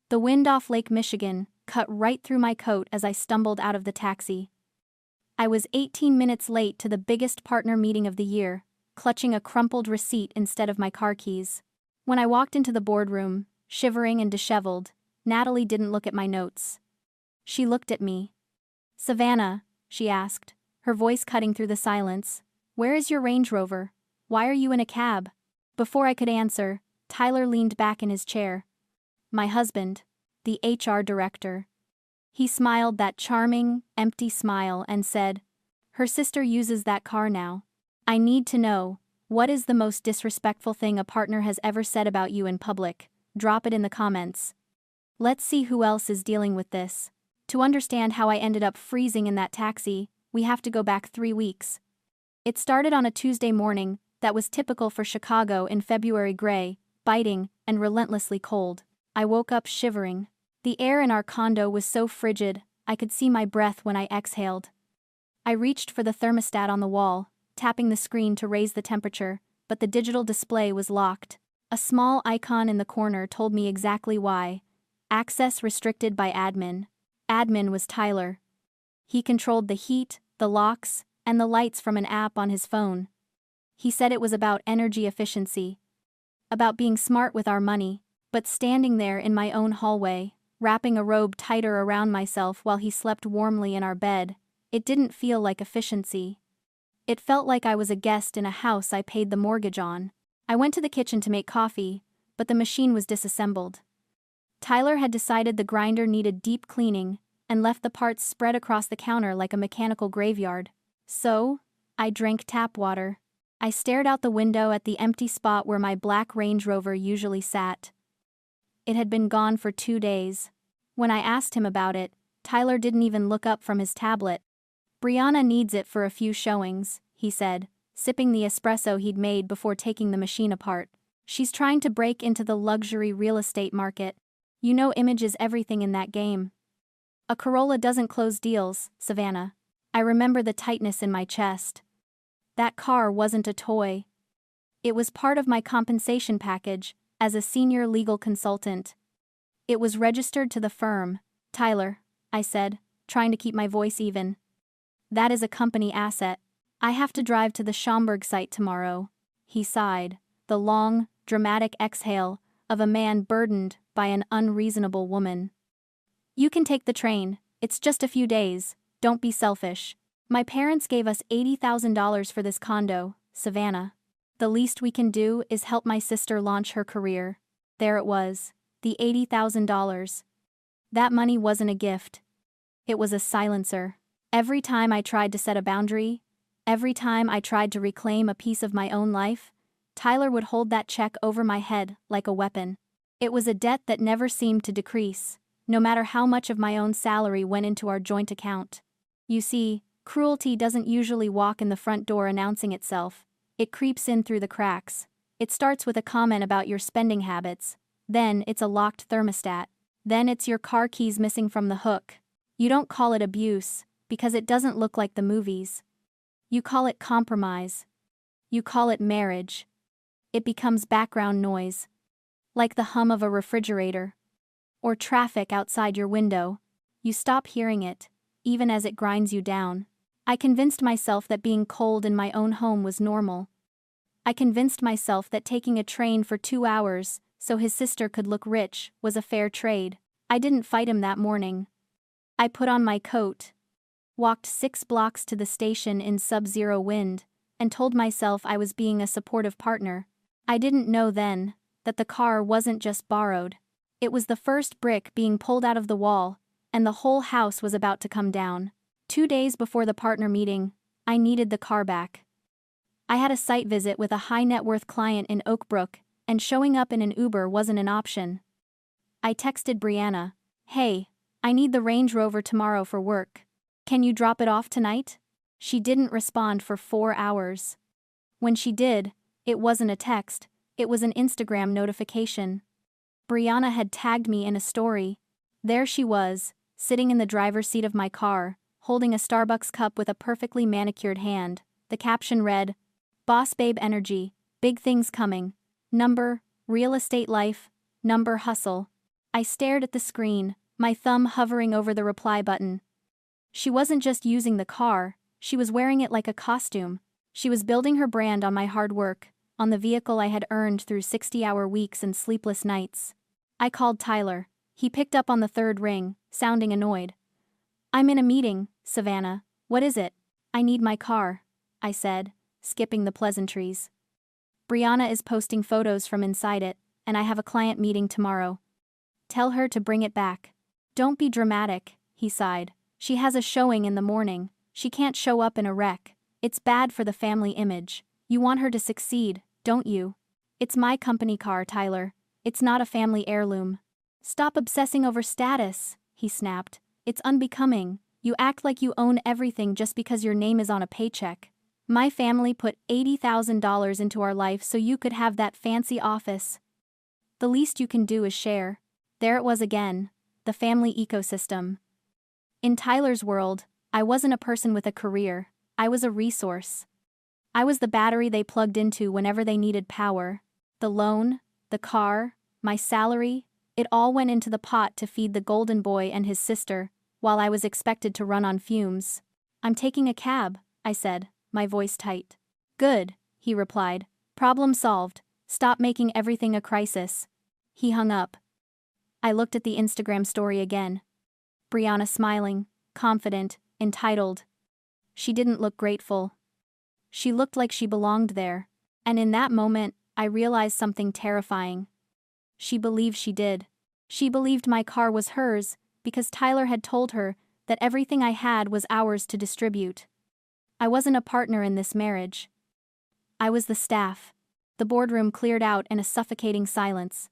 The wind off Lake Michigan cut right through my coat as I stumbled out of the taxi. I was 18 minutes late to the biggest partner meeting of the year, clutching a crumpled receipt instead of my car keys. When I walked into the boardroom, shivering and disheveled, Natalie didn't look at my notes. She looked at me. "Savannah," she asked, her voice cutting through the silence, "where is your Range Rover? Why are you in a cab?" Before I could answer, Tyler leaned back in his chair. "My husband, the HR director." He smiled that charming, empty smile and said, "Her sister uses that car now. I need to know, what is the most disrespectful thing a partner has ever said about you in public? Drop it in the comments. Let's see who else is dealing with this." To understand how I ended up freezing in that taxi, we have to go back 3 weeks. It started on a Tuesday morning that was typical for Chicago in February: gray, biting, and relentlessly cold. I woke up shivering. The air in our condo was so frigid, I could see my breath when I exhaled. I reached for the thermostat on the wall, tapping the screen to raise the temperature, but the digital display was locked. A small icon in the corner told me exactly why. Access restricted by admin. Admin was Tyler. He controlled the heat, the locks, and the lights from an app on his phone. He said it was about energy efficiency. About being smart with our money, but standing there in my own hallway, wrapping a robe tighter around myself while he slept warmly in our bed, it didn't feel like efficiency. It felt like I was a guest in a house I paid the mortgage on. I went to the kitchen to make coffee, but the machine was disassembled. Tyler had decided the grinder needed deep cleaning and left the parts spread across the counter like a mechanical graveyard. So, I drank tap water. I stared out the window at the empty spot where my black Range Rover usually sat. It had been gone for 2 days. When I asked him about it, Tyler didn't even look up from his tablet. "Brianna needs it for a few showings," he said, sipping the espresso he'd made before taking the machine apart. "She's trying to break into the luxury real estate market. You know, image is everything in that game." "A Corolla doesn't close deals, Savannah." I remember the tightness in my chest. That car wasn't a toy. It was part of my compensation package as a senior legal consultant. It was registered to the firm. "Tyler," I said, trying to keep my voice even. "That is a company asset. I have to drive to the Schaumburg site tomorrow." He sighed, the long, dramatic exhale of a man burdened by an unreasonable woman. "You can take the train, it's just a few days, don't be selfish. My parents gave us $80,000 for this condo, Savannah. The least we can do is help my sister launch her career." There it was, the $80,000. That money wasn't a gift. It was a silencer. Every time I tried to set a boundary, every time I tried to reclaim a piece of my own life, Tyler would hold that check over my head like a weapon. It was a debt that never seemed to decrease, no matter how much of my own salary went into our joint account. You see, cruelty doesn't usually walk in the front door announcing itself. It creeps in through the cracks. It starts with a comment about your spending habits. Then it's a locked thermostat. Then it's your car keys missing from the hook. You don't call it abuse, because it doesn't look like the movies. You call it compromise. You call it marriage. It becomes background noise. Like the hum of a refrigerator. Or traffic outside your window. You stop hearing it, even as it grinds you down. I convinced myself that being cold in my own home was normal. I convinced myself that taking a train for 2 hours so his sister could look rich was a fair trade. I didn't fight him that morning. I put on my coat, walked 6 blocks to the station in sub-zero wind, and told myself I was being a supportive partner. I didn't know then that the car wasn't just borrowed. It was the first brick being pulled out of the wall, and the whole house was about to come down. 2 days before the partner meeting, I needed the car back. I had a site visit with a high-net-worth client in Oak Brook, and showing up in an Uber wasn't an option. I texted Brianna, "Hey, I need the Range Rover tomorrow for work. Can you drop it off tonight?" She didn't respond for 4 hours. When she did, it wasn't a text, it was an Instagram notification. Brianna had tagged me in a story. There she was, sitting in the driver's seat of my car, holding a Starbucks cup with a perfectly manicured hand. The caption read, "Boss babe energy, big things coming. Number, real estate life, number hustle." I stared at the screen, my thumb hovering over the reply button. She wasn't just using the car, she was wearing it like a costume. She was building her brand on my hard work, on the vehicle I had earned through 60-hour weeks and sleepless nights. I called Tyler. He picked up on the third ring, sounding annoyed. "I'm in a meeting, Savannah. What is it?" "I need my car," I said, skipping the pleasantries. "Brianna is posting photos from inside it, and I have a client meeting tomorrow. Tell her to bring it back." "Don't be dramatic," he sighed. "She has a showing in the morning. She can't show up in a wreck. It's bad for the family image. You want her to succeed, don't you?" "It's my company car, Tyler. It's not a family heirloom." "Stop obsessing over status," he snapped. "It's unbecoming. You act like you own everything just because your name is on a paycheck. My family put $80,000 into our life so you could have that fancy office. The least you can do is share." There it was again, the family ecosystem. In Tyler's world, I wasn't a person with a career, I was a resource. I was the battery they plugged into whenever they needed power. The loan, the car, my salary, it all went into the pot to feed the golden boy and his sister, while I was expected to run on fumes. "I'm taking a cab," I said, my voice tight. "Good," he replied. "Problem solved. Stop making everything a crisis." He hung up. I looked at the Instagram story again. Brianna smiling, confident, entitled. She didn't look grateful. She looked like she belonged there, and in that moment, I realized something terrifying. She believed she did. She believed my car was hers, because Tyler had told her that everything I had was ours to distribute. I wasn't a partner in this marriage. I was the staff. The boardroom cleared out in a suffocating silence.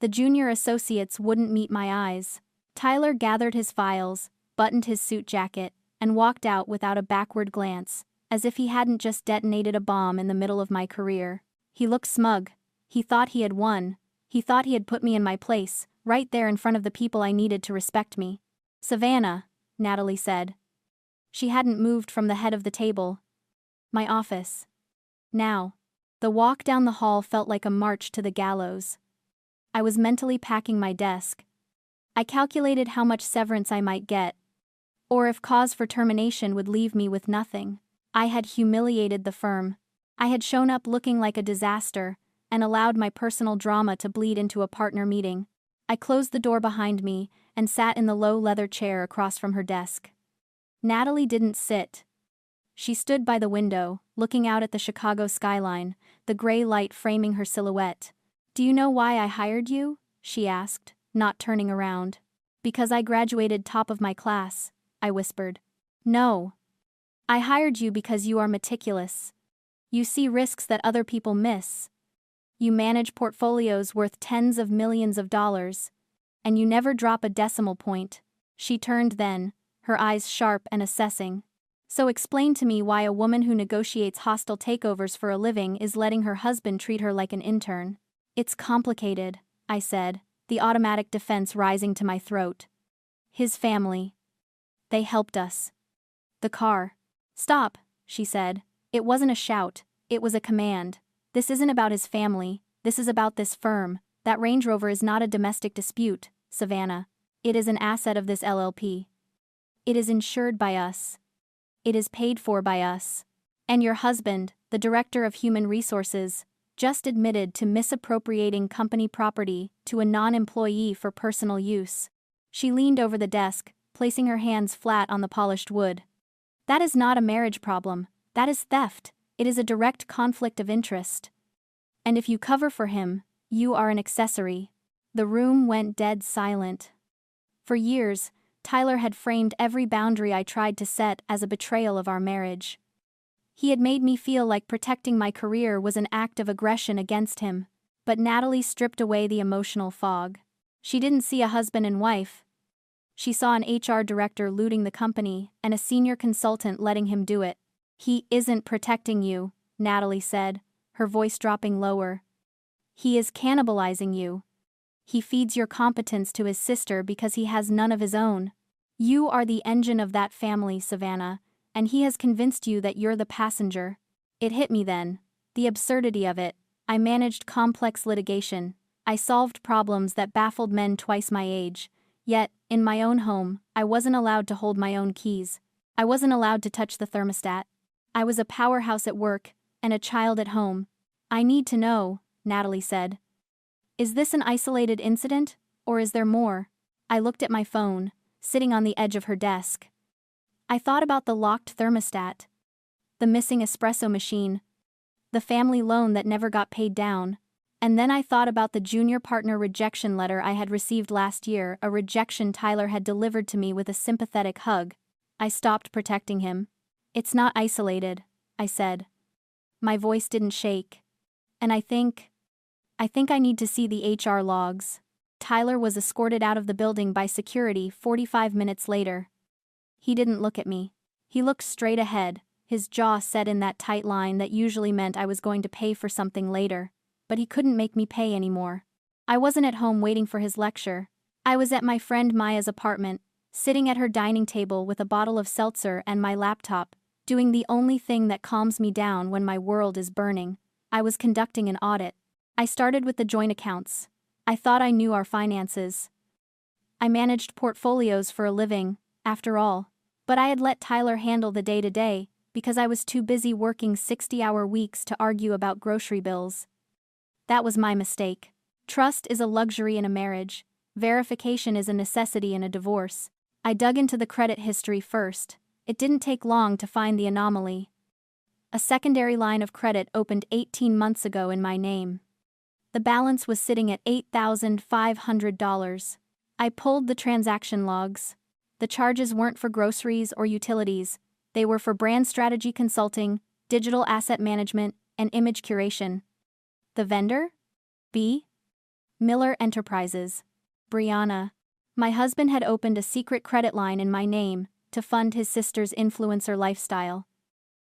The junior associates wouldn't meet my eyes. Tyler gathered his files, buttoned his suit jacket, and walked out without a backward glance, as if he hadn't just detonated a bomb in the middle of my career. He looked smug. He thought he had won. He thought he had put me in my place, right there in front of the people I needed to respect me. "Savannah," Natalie said. She hadn't moved from the head of the table. "My office." Now. The walk down the hall felt like a march to the gallows. I was mentally packing my desk. I calculated how much severance I might get, or if cause for termination would leave me with nothing. I had humiliated the firm. I had shown up looking like a disaster, and allowed my personal drama to bleed into a partner meeting. I closed the door behind me and sat in the low leather chair across from her desk. Natalie didn't sit. She stood by the window, looking out at the Chicago skyline, the gray light framing her silhouette. "Do you know why I hired you?" she asked, not turning around. "Because I graduated top of my class," I whispered. "No. I hired you because you are meticulous. You see risks that other people miss. You manage portfolios worth tens of millions of dollars. And you never drop a decimal point." She turned then, her eyes sharp and assessing. "So explain to me why a woman who negotiates hostile takeovers for a living is letting her husband treat her like an intern." "It's complicated," I said, the automatic defense rising to my throat. "His family. They helped us." "The car." "Stop," she said. It wasn't a shout, it was a command. "This isn't about his family, this is about this firm. That Range Rover is not a domestic dispute, Savannah. It is an asset of this LLP. It is insured by us. It is paid for by us. And your husband, the director of human resources, just admitted to misappropriating company property to a non-employee for personal use." She leaned over the desk, placing her hands flat on the polished wood. "That is not a marriage problem, that is theft. It is a direct conflict of interest. And if you cover for him, you are an accessory." The room went dead silent. For years, Tyler had framed every boundary I tried to set as a betrayal of our marriage. He had made me feel like protecting my career was an act of aggression against him. But Natalie stripped away the emotional fog. She didn't see a husband and wife. She saw an HR director looting the company and a senior consultant letting him do it. "He isn't protecting you," Natalie said, her voice dropping lower. "He is cannibalizing you. He feeds your competence to his sister because he has none of his own. You are the engine of that family, Savannah, and he has convinced you that you're the passenger." It hit me then. The absurdity of it. I managed complex litigation. I solved problems that baffled men twice my age. Yet, in my own home, I wasn't allowed to hold my own keys. I wasn't allowed to touch the thermostat. I was a powerhouse at work, and a child at home. I need to know, Natalie said. Is this an isolated incident, or is there more? I looked at my phone, sitting on the edge of her desk. I thought about the locked thermostat, the missing espresso machine, the family loan that never got paid down, and then I thought about the junior partner rejection letter I had received last year, a rejection Tyler had delivered to me with a sympathetic hug. I stopped protecting him. It's not isolated, I said. My voice didn't shake. And I think I need to see the HR logs. Tyler was escorted out of the building by security 45 minutes later. He didn't look at me. He looked straight ahead, his jaw set in that tight line that usually meant I was going to pay for something later. But he couldn't make me pay anymore. I wasn't at home waiting for his lecture. I was at my friend Maya's apartment, sitting at her dining table with a bottle of seltzer and my laptop, doing the only thing that calms me down when my world is burning. I was conducting an audit. I started with the joint accounts. I thought I knew our finances. I managed portfolios for a living, after all. But I had let Tyler handle the day-to-day, because I was too busy working 60-hour weeks to argue about grocery bills. That was my mistake. Trust is a luxury in a marriage. Verification is a necessity in a divorce. I dug into the credit history first. It didn't take long to find the anomaly. A secondary line of credit opened 18 months ago in my name. The balance was sitting at $8,500. I pulled the transaction logs. The charges weren't for groceries or utilities. They were for brand strategy consulting, digital asset management, and image curation. The vendor? B. Miller Enterprises. Brianna. My husband had opened a secret credit line in my name to fund his sister's influencer lifestyle.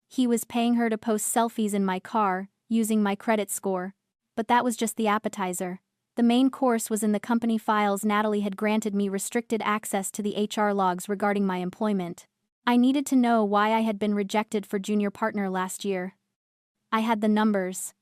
He was paying her to post selfies in my car, using my credit score. But that was just the appetizer. The main course was in the company files. Natalie had granted me restricted access to the HR logs regarding my employment. I needed to know why I had been rejected for junior partner last year. I had the numbers.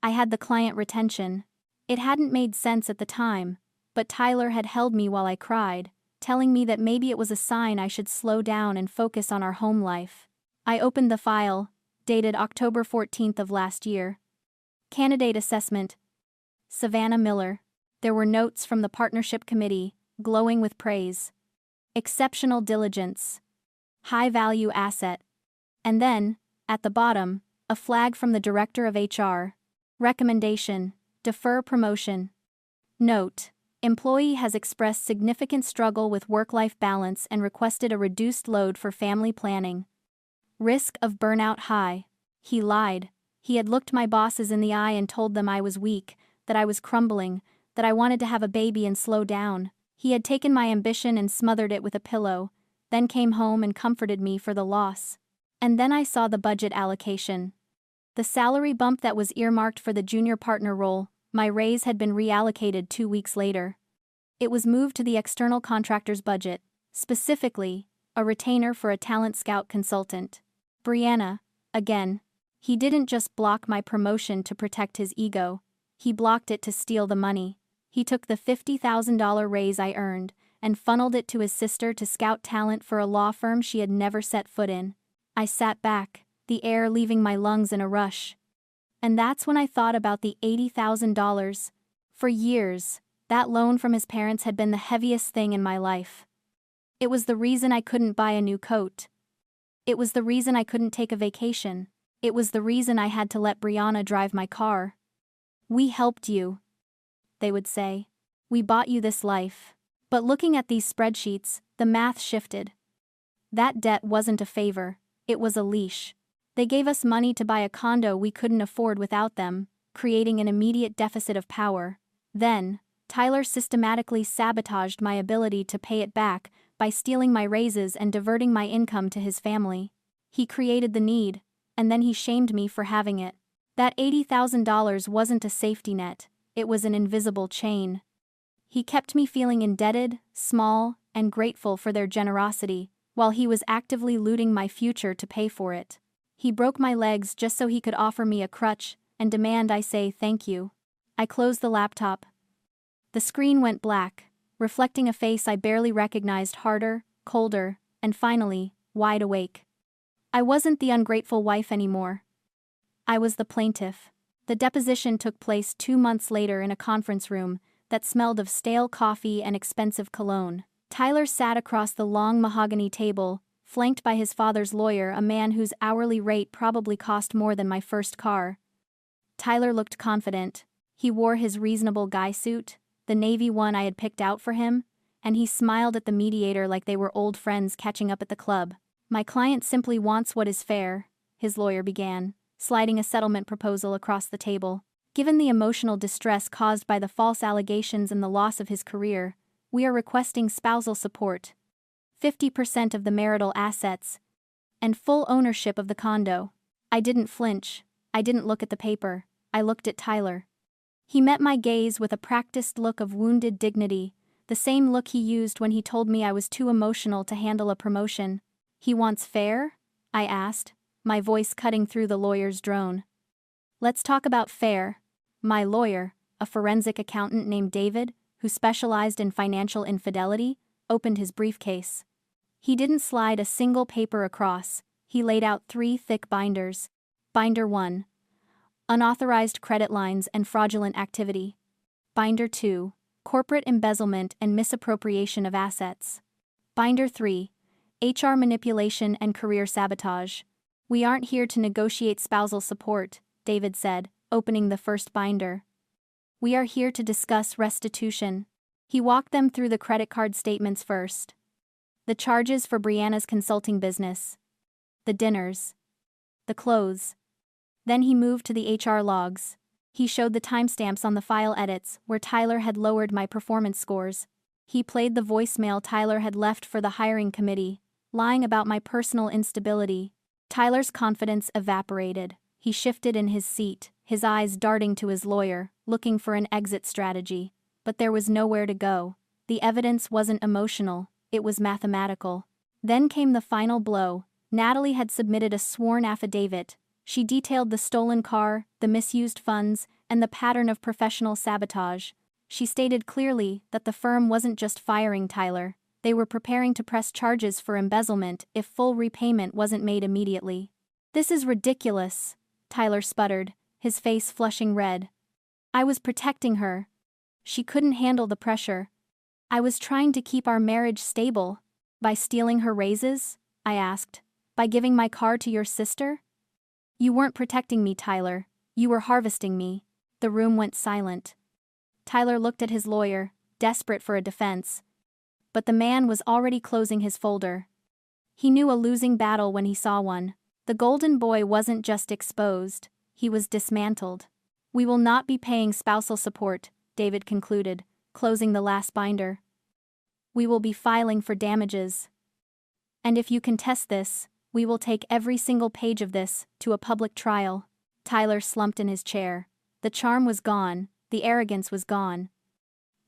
I had the client retention. It hadn't made sense at the time, but Tyler had held me while I cried, telling me that maybe it was a sign I should slow down and focus on our home life. I opened the file, dated October 14th of last year. Candidate assessment. Savannah Miller. There were notes from the partnership committee, glowing with praise. Exceptional diligence. High-value asset. And then, at the bottom, a flag from the director of HR. Recommendation: defer promotion. Note: employee has expressed significant struggle with work-life balance and requested a reduced load for family planning. Risk of burnout high. He lied. He had looked my bosses in the eye and told them I was weak, that I was crumbling, that I wanted to have a baby and slow down. He had taken my ambition and smothered it with a pillow, then came home and comforted me for the loss. And then I saw the budget allocation. The salary bump that was earmarked for the junior partner role, my raise had been reallocated 2 weeks later. It was moved to the external contractor's budget, specifically, a retainer for a talent scout consultant. Brianna, again. He didn't just block my promotion to protect his ego. He blocked it to steal the money. He took the $50,000 raise I earned and funneled it to his sister to scout talent for a law firm she had never set foot in. I sat back, the air leaving my lungs in a rush. And that's when I thought about the $80,000. For years, that loan from his parents had been the heaviest thing in my life. It was the reason I couldn't buy a new coat. It was the reason I couldn't take a vacation. It was the reason I had to let Brianna drive my car. We helped you, they would say. We bought you this life. But looking at these spreadsheets, the math shifted. That debt wasn't a favor, it was a leash. They gave us money to buy a condo we couldn't afford without them, creating an immediate deficit of power. Then, Tyler systematically sabotaged my ability to pay it back by stealing my raises and diverting my income to his family. He created the need, and then he shamed me for having it. That $80,000 wasn't a safety net, it was an invisible chain. He kept me feeling indebted, small, and grateful for their generosity, while he was actively looting my future to pay for it. He broke my legs just so he could offer me a crutch and demand I say thank you. I closed the laptop. The screen went black, reflecting a face I barely recognized, harder, colder, and finally, wide awake. I wasn't the ungrateful wife anymore. I was the plaintiff. The deposition took place 2 months later in a conference room that smelled of stale coffee and expensive cologne. Tyler sat across the long mahogany table, flanked by his father's lawyer, a man whose hourly rate probably cost more than my first car. Tyler looked confident. He wore his reasonable guy suit, the navy one I had picked out for him, and he smiled at the mediator like they were old friends catching up at the club. "My client simply wants what is fair," his lawyer began, sliding a settlement proposal across the table. "Given the emotional distress caused by the false allegations and the loss of his career, we are requesting spousal support, 50% of the marital assets, and full ownership of the condo." I didn't flinch. I didn't look at the paper. I looked at Tyler. He met my gaze with a practiced look of wounded dignity, the same look he used when he told me I was too emotional to handle a promotion. "He wants fair?" I asked, my voice cutting through the lawyer's drone. "Let's talk about fair." My lawyer, a forensic accountant named David, who specialized in financial infidelity, opened his briefcase. He didn't slide a single paper across. He laid out 3 thick binders. Binder 1. Unauthorized credit lines and fraudulent activity. Binder 2. Corporate embezzlement and misappropriation of assets. Binder 3. HR manipulation and career sabotage. "We aren't here to negotiate spousal support," David said, opening the first binder. "We are here to discuss restitution." He walked them through the credit card statements first. The charges for Brianna's consulting business. The dinners. The clothes. Then he moved to the HR logs. He showed the timestamps on the file edits where Tyler had lowered my performance scores. He played the voicemail Tyler had left for the hiring committee, lying about my personal instability. Tyler's confidence evaporated. He shifted in his seat, his eyes darting to his lawyer, looking for an exit strategy. But there was nowhere to go. The evidence wasn't emotional, it was mathematical. Then came the final blow. Natalie had submitted a sworn affidavit. She detailed the stolen car, the misused funds, and the pattern of professional sabotage. She stated clearly that the firm wasn't just firing Tyler. They were preparing to press charges for embezzlement if full repayment wasn't made immediately. "This is ridiculous," Tyler sputtered, his face flushing red. "I was protecting her. She couldn't handle the pressure. I was trying to keep our marriage stable." "By stealing her raises?" I asked. "By giving my car to your sister?" "You weren't protecting me, Tyler. You were harvesting me." The room went silent. Tyler looked at his lawyer, desperate for a defense. But the man was already closing his folder. He knew a losing battle when he saw one. The golden boy wasn't just exposed, he was dismantled. "We will not be paying spousal support," David concluded, closing the last binder. "We will be filing for damages. And if you contest this, we will take every single page of this to a public trial." Tyler slumped in his chair. The charm was gone, the arrogance was gone.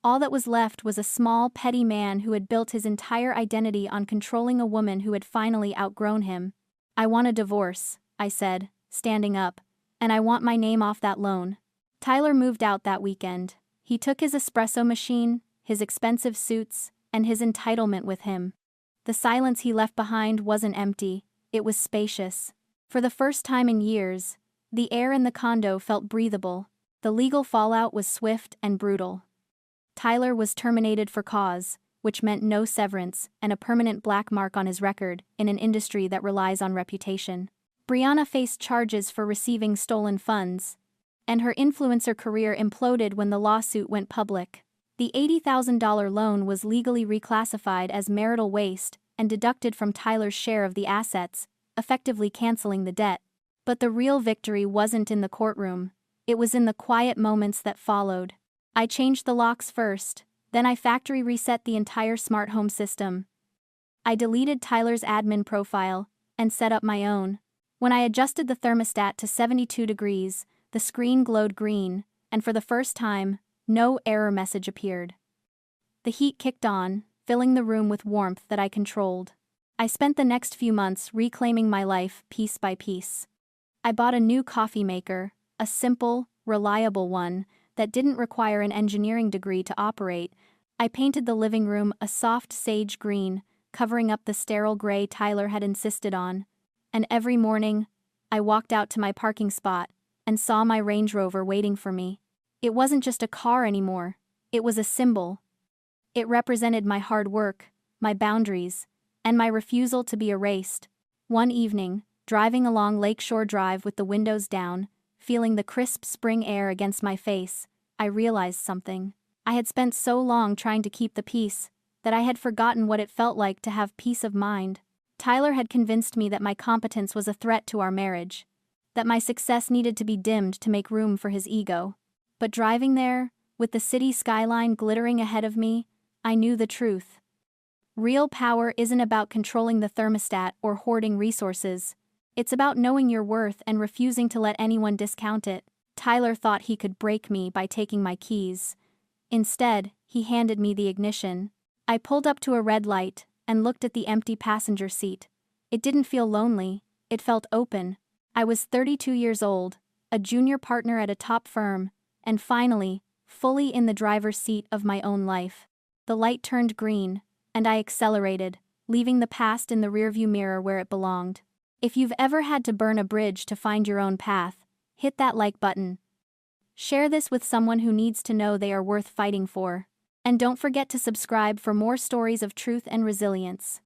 All that was left was a small, petty man who had built his entire identity on controlling a woman who had finally outgrown him. "I want a divorce," I said, standing up, "and I want my name off that loan." Tyler moved out that weekend. He took his espresso machine, his expensive suits, and his entitlement with him. The silence he left behind wasn't empty, it was spacious. For the first time in years, the air in the condo felt breathable. The legal fallout was swift and brutal. Tyler was terminated for cause, which meant no severance and a permanent black mark on his record in an industry that relies on reputation. Brianna faced charges for receiving stolen funds, and her influencer career imploded when the lawsuit went public. The $80,000 loan was legally reclassified as marital waste and deducted from Tyler's share of the assets, effectively canceling the debt. But the real victory wasn't in the courtroom. It was in the quiet moments that followed. I changed the locks first, then I factory reset the entire smart home system. I deleted Tyler's admin profile and set up my own. When I adjusted the thermostat to 72 degrees, the screen glowed green, and for the first time, no error message appeared. The heat kicked on, filling the room with warmth that I controlled. I spent the next few months reclaiming my life piece by piece. I bought a new coffee maker, a simple, reliable one that didn't require an engineering degree to operate. I painted the living room a soft sage green, covering up the sterile gray Tyler had insisted on. And every morning, I walked out to my parking spot and saw my Range Rover waiting for me. It wasn't just a car anymore, it was a symbol. It represented my hard work, my boundaries, and my refusal to be erased. One evening, driving along Lakeshore Drive with the windows down, feeling the crisp spring air against my face, I realized something. I had spent so long trying to keep the peace that I had forgotten what it felt like to have peace of mind. Tyler had convinced me that my competence was a threat to our marriage, that my success needed to be dimmed to make room for his ego. But driving there, with the city skyline glittering ahead of me, I knew the truth. Real power isn't about controlling the thermostat or hoarding resources. It's about knowing your worth and refusing to let anyone discount it. Tyler thought he could break me by taking my keys. Instead, he handed me the ignition. I pulled up to a red light and looked at the empty passenger seat. It didn't feel lonely, it felt open. I was 32 years old, a junior partner at a top firm, and finally, fully in the driver's seat of my own life. The light turned green, and I accelerated, leaving the past in the rearview mirror where it belonged. If you've ever had to burn a bridge to find your own path, hit that like button. Share this with someone who needs to know they are worth fighting for. And don't forget to subscribe for more stories of truth and resilience.